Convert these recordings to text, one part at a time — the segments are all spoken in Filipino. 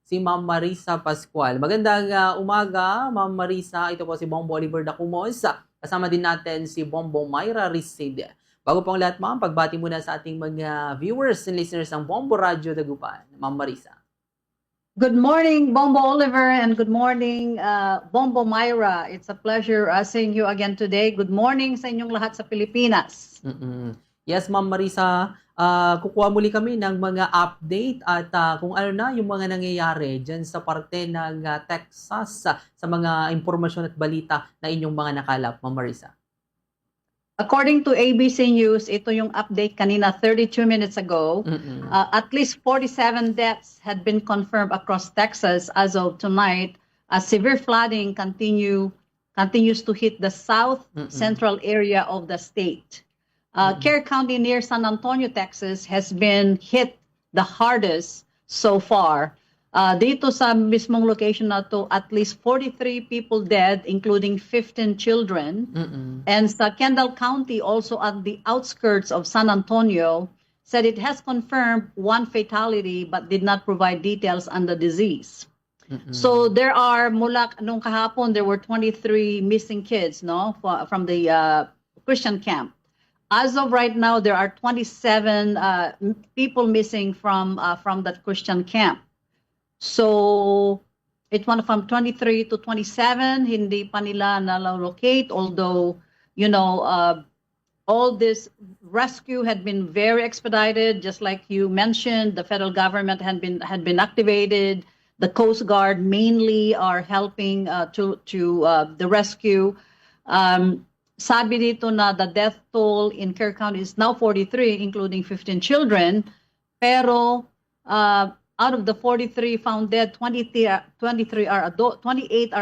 si Ma'am Marisa Pascual. Magandang umaga, Ma'am Marisa. Ito po si Bombo Oliver Dacumos. Kasama din natin si Bombo Myra Ricid. Bago pong lahat, ma'am, pagbati muna sa ating mga viewers and listeners ng Bombo Radio Dagupan. Ma'am Marisa. Good morning, Bombo Oliver, and good morning, Bombo Myra. It's a pleasure seeing you again today. Good morning sa inyong lahat sa Pilipinas. Yes, Ma'am Marisa, kukuha muli kami ng mga update at kung ano na yung mga nangyayari dyan sa parte ng Texas sa mga impormasyon at balita na inyong mga nakalap, Ma'am Marisa. According to ABC News, ito yung update kanina 32 minutes ago. At least 47 deaths had been confirmed across Texas as of tonight as severe flooding continues to hit the south central area of the state. Kerr County near San Antonio, Texas has been hit the hardest so far. Dito sa mismong location na to, at least 43 people dead, including 15 children. And sa Kendall County, also at the outskirts of San Antonio, said it has confirmed one fatality but did not provide details on the disease. So there are, mula nung kahapon, there were 23 missing kids, no, from the Christian camp. As of right now, there are 27 people missing from that Christian camp. So it went from 23 to 27, hindi pa nila na-locate, although, you know, all this rescue had been very expedited, just like you mentioned. The federal government had been activated. The Coast Guard mainly are helping to the rescue. Sabi dito na the death toll in Kerr County is now 43, including 15 children, pero out of the 43 found dead, 28 are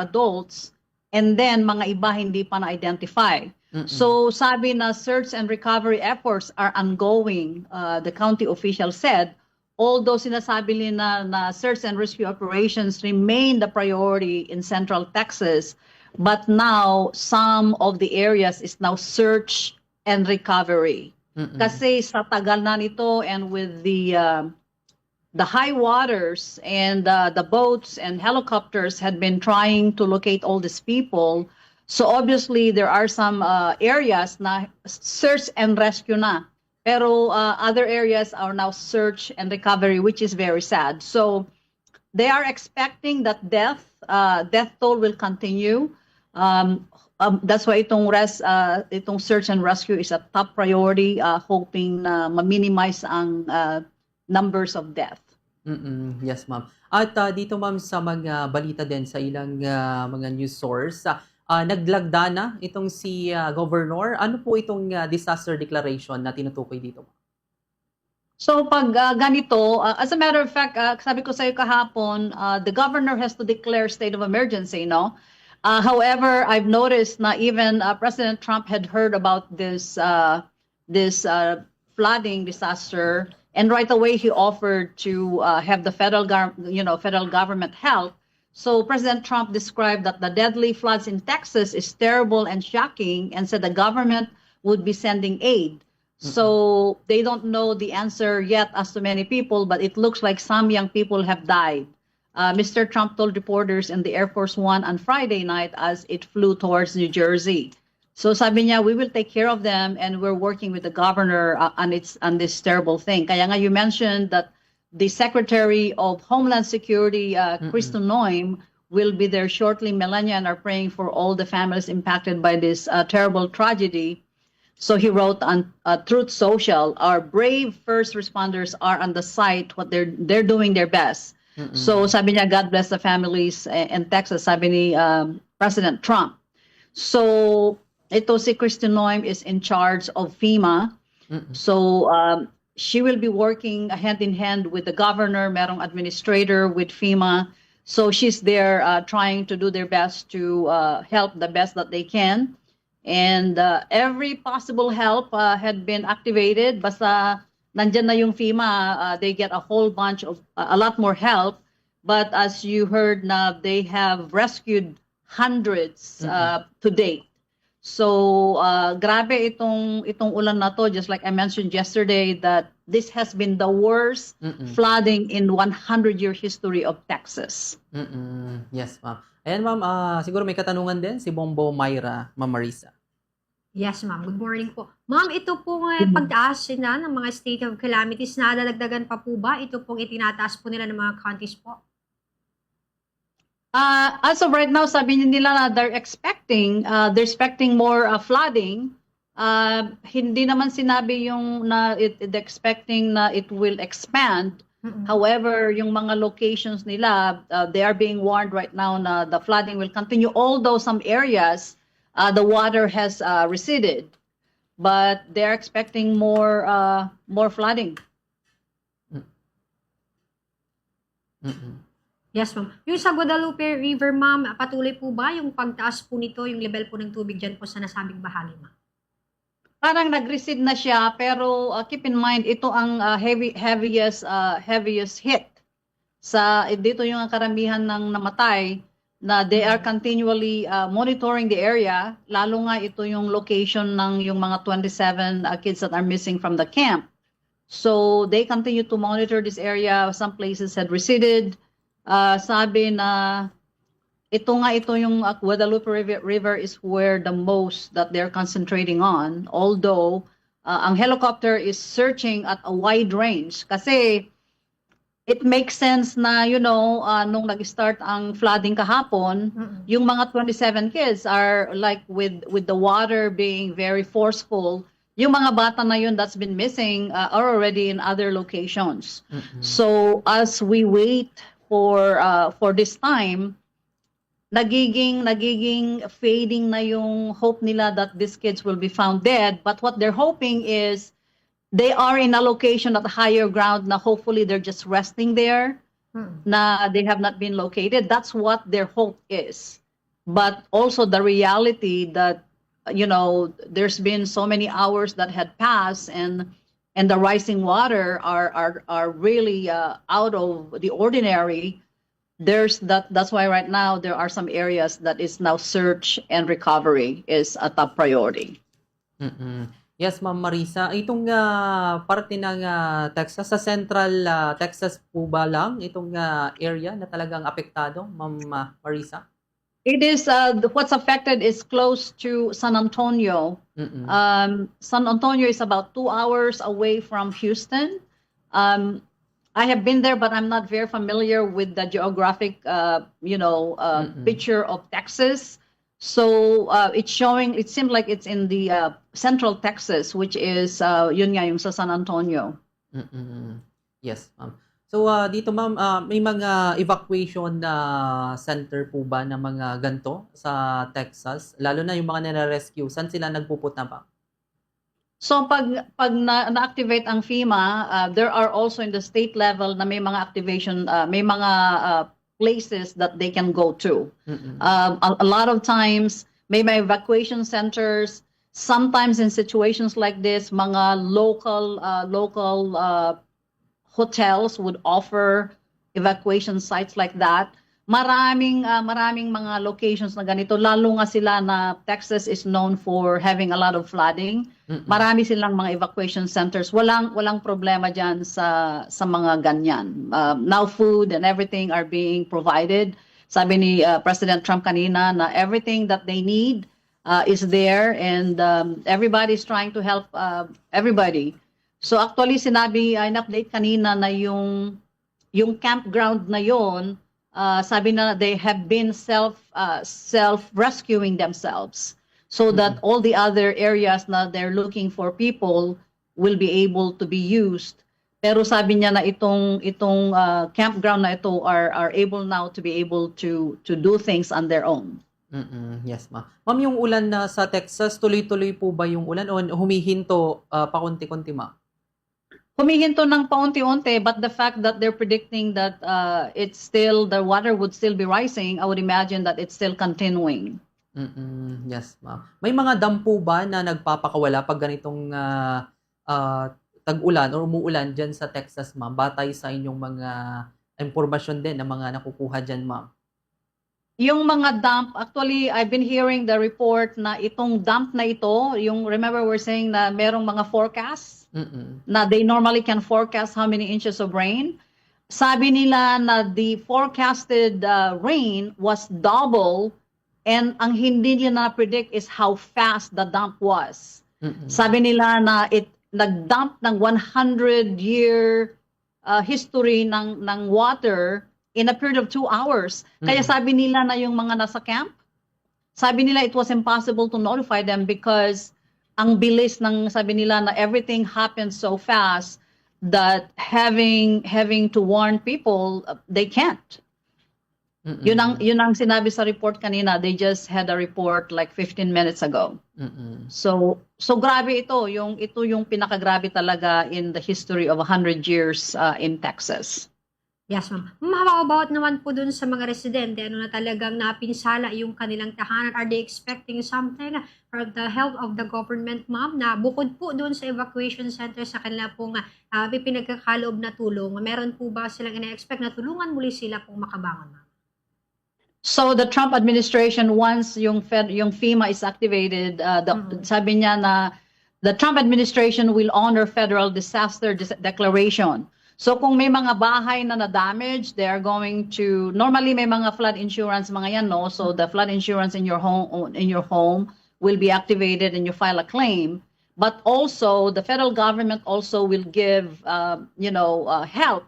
adults, and then mga iba hindi pa na-identify. So sabi na search and recovery efforts are ongoing, the county official said, although sinasabi nila na search and rescue operations remain the priority in Central Texas, but now some of the areas is now search and recovery. Kasi sa tagal na nito and with the high waters and the boats and helicopters had been trying to locate all these people. So obviously there are some areas na search and rescue na. Pero other areas are now search and recovery, which is very sad. So they are expecting that death toll will continue. That's why itong search and rescue is a top priority, hoping na ma-minimize ang numbers of death. Yes, ma'am. At dito, ma'am, sa mga balita din sa ilang mga news source, naglagda na itong si Governor. Ano po itong disaster declaration na tinutukoy dito? So pag ganito, as a matter of fact, sabi ko sa iyo kahapon, the governor has to declare state of emergency, no? However, I've noticed na even President Trump had heard about this flooding disaster. And right away, he offered to have the federal government help. So President Trump described that the deadly floods in Texas is terrible and shocking, and said the government would be sending aid. So they don't know the answer yet as to many people, but it looks like some young people have died. Mr. Trump told reporters in the Air Force One on Friday night as it flew towards New Jersey. So sabi niya, we will take care of them, and we're working with the governor on this terrible thing. Kaya nga you mentioned that the Secretary of Homeland Security, Kristi Noem, will be there shortly. Melania and are praying for all the families impacted by this terrible tragedy. So he wrote on Truth Social, our brave first responders are on the site. What they're doing their best. So sabi niya, God bless the families in Texas. Sabi ni President Trump. So ito si Kristi Noem is in charge of FEMA. So she will be working hand in hand with the governor, merong administrator with FEMA. So she's there trying to do their best to help the best that they can. And every possible help had been activated. Basta nandyan na yung FEMA, they get a whole bunch of, a lot more help. But as you heard na, they have rescued hundreds to date. So grabe itong ulan na to, just like I mentioned yesterday, that this has been the worst Mm. flooding in 100-year history of Texas. Yes, ma'am. Ayan, ma'am, siguro may katanungan din si Bombo Myra, Ma'am Marisa. Yes, ma'am. Good morning po. Ma'am, ito pong Mhm. pagtaas na ng mga state of calamities, nadadagdagan pa po ba? Ito pong itinataas po nila ng mga counties po. As of right now, sabi nila na they're expecting more flooding. Hindi naman sinabi yung na they're expecting na it will expand. However, yung mga locations nila, they are being warned right now na the flooding will continue. Although some areas, the water has receded, but they're expecting more flooding. Yes, ma'am. Yung sa Guadalupe River, ma'am, patuloy po ba yung pagtaas po nito, yung level po ng tubig dyan po sa nasabing bahagi, ma'am? Parang nag-recede na siya, pero keep in mind, ito ang heaviest hit. Dito yung karamihan ng namatay, na they are continually monitoring the area, lalo nga ito yung location ng yung mga 27 kids that are missing from the camp. So they continue to monitor this area. Some places had receded. Sabi na ito yung Guadalupe River is where the most that they're concentrating on. Although ang helicopter is searching at a wide range kasi it makes sense na nung nag-start ang flooding kahapon, yung mga 27 kids are like with the water being very forceful. Yung mga bata na yun that's been missing are already in other locations. So as we wait for this time, nagiging fading na yung hope nila that these kids will be found dead. But what they're hoping is they are in a location at higher ground na hopefully they're just resting there, na they have not been located. That's what their hope is. But also the reality that, there's been so many hours that had passed and the rising water are really out of the ordinary. That's why right now there are some areas that is now search and recovery is a top priority. Yes, Ma'am Marisa. Itong parte ng Texas, sa Central Texas po ba lang itong area na talagang apektado, Ma'am Marisa? It is what's affected is close to San Antonio. San Antonio is about 2 hours away from Houston. I have been there, but I'm not very familiar with the geographic, picture of Texas. So it seems like it's in the Central Texas, which is yun nga yung sa San Antonio. Yes, ma'am. So dito, ma'am, may mga evacuation center po ba na mga ganito sa Texas? Lalo na yung mga nare-rescue, saan sila nagpupunta ba? So pag na-activate ang FEMA, there are also in the state level na may mga activation, may mga places that they can go to. A lot of times, may evacuation centers. Sometimes in situations like this, mga local hotels would offer evacuation sites like that. Maraming mga locations na ganito, lalo nga sila na Texas is known for having a lot of flooding. Marami silang mga evacuation centers. Walang problema diyan sa mga ganyan. Now food and everything are being provided. Sabi ni President Trump kanina na everything that they need is there, and everybody's trying to help everybody. So actually sinabi, in-update kanina na yung campground na yon, sabi na they have been self-rescuing themselves so that all the other areas na they're looking for people will be able to be used. Pero sabi niya na itong campground na ito are able now to be able to do things on their own. Yes, ma'am. Ma'am, yung ulan na sa Texas, tuloy-tuloy po ba yung ulan o humihinto paunti-kunti, ma'am? Humihinto ng paunti-unti, but the fact that they're predicting that the water would still be rising, I would imagine that it's still continuing. Yes, ma'am. May mga dam po ba na nagpapakawala pag ganitong tag-ulan o umuulan dyan sa Texas, ma'am? Batay sa inyong mga impormasyon din na mga nakukuha dyan, ma'am. yung mga dump, actually, I've been hearing the report na itong dump na ito, yung remember we're saying na merong mga forecasts na they normally can forecast how many inches of rain. Sabi nila na the forecasted rain was double and ang hindi nila na-predict is how fast the dump was. Sabi nila na nag-dump ng 100-year history ng water in a period of 2 hours. Kaya sabi nila na yung mga nasa camp, sabi nila it was impossible to notify them because ang bilis ng sabi nila na everything happened so fast that having to warn people, they can't. Yun ang sinabi sa report kanina. They just had a report like 15 minutes ago. So grabe ito yung pinakagrabe talaga in the history of 100 years in Texas. Yes, ma'am. How about naman po dun sa mga residente, ano na talagang napinsala yung kanilang tahanan? Are they expecting something from the help of the government, ma'am, na bukod po dun sa evacuation center sa kanila pong pinagkakaloob na tulong, meron po ba silang ina-expect na tulungan muli sila pong makabangon, ma'am? So the Trump administration, once yung FEMA is activated, sabi niya na the Trump administration will honor federal disaster declaration. So kung may mga bahay na na-damage, they are going to, normally may mga flood insurance mga yan, no? So the flood insurance in your home will be activated and you file a claim. But also the federal government also will give help.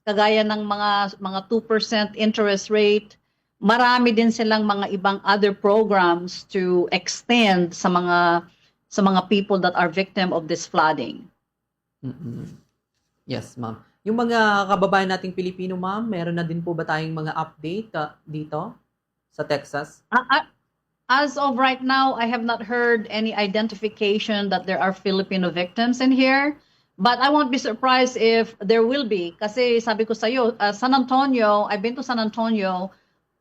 Kagaya ng mga 2% interest rate. Marami din silang mga ibang other programs to extend sa mga people that are victim of this flooding. Yes, ma'am. Yung mga kababayan nating Pilipino, ma'am, meron na din po ba tayong mga update dito sa Texas? As of right now, I have not heard any identification that there are Filipino victims in here. But I won't be surprised if there will be. Kasi sabi ko sa'yo, San Antonio, I've been to San Antonio,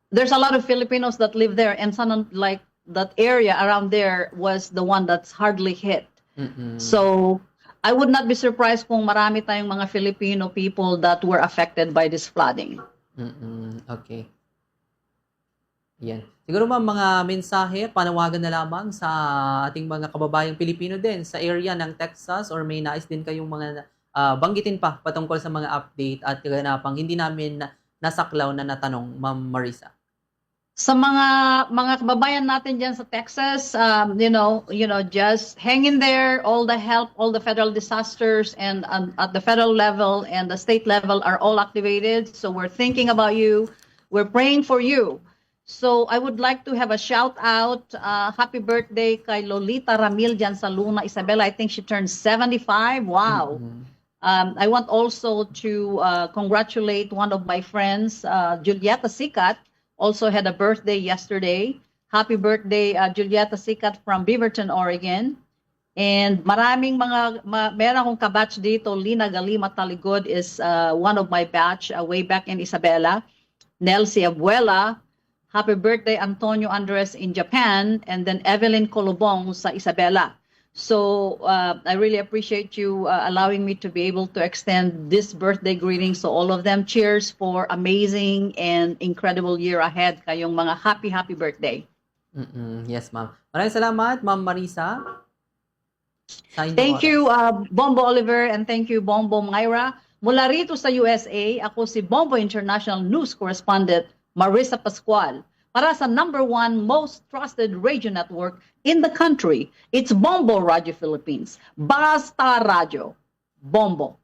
there's a lot of Filipinos that live there, and that area around there was the one that's hardly hit. So I would not be surprised kung marami tayong mga Filipino people that were affected by this flooding. Okay. Yan. Siguro ma'am, mga mensahe, panawagan na lamang sa ating mga kababayang Pilipino din sa area ng Texas, or may nais din kayong mga banggitin pa patungkol sa mga update at kaganapang hindi namin nasaklaw na natanong, Ma'am Marisa. Sa mga kababayan natin dyan sa Texas, just hang in there. All the help, all the federal disasters and at the federal level and the state level are all activated. So we're thinking about you. We're praying for you. So I would like to have a shout out. Happy birthday kay Lolita Ramil dyan sa Luna, Isabela. I think she turned 75. Wow. I want also to congratulate one of my friends, Julieta Sikat. Also had a birthday yesterday. Happy birthday, Julieta Sikat from Beaverton, Oregon. And maraming meron akong kabatch dito. Lina Galima Taligod is one of my batch way back in Isabela. Nelsie Abuela. Happy birthday, Antonio Andres in Japan. And then Evelyn Colobong sa Isabela. So I really appreciate you allowing me to be able to extend this birthday greetings to all of them. Cheers for amazing and incredible year ahead. Kayong mga happy birthday. Yes, ma'am. Maraming salamat, Ma'am Marisa. Thank you, Bombo Oliver, and thank you, Bombo Myra. Mula rito sa USA, ako si Bombo International News Correspondent Marisa Pascual. Para sa #1 most trusted radio network in the country, it's Bombo Radio Philippines. Basta Radio. Bombo.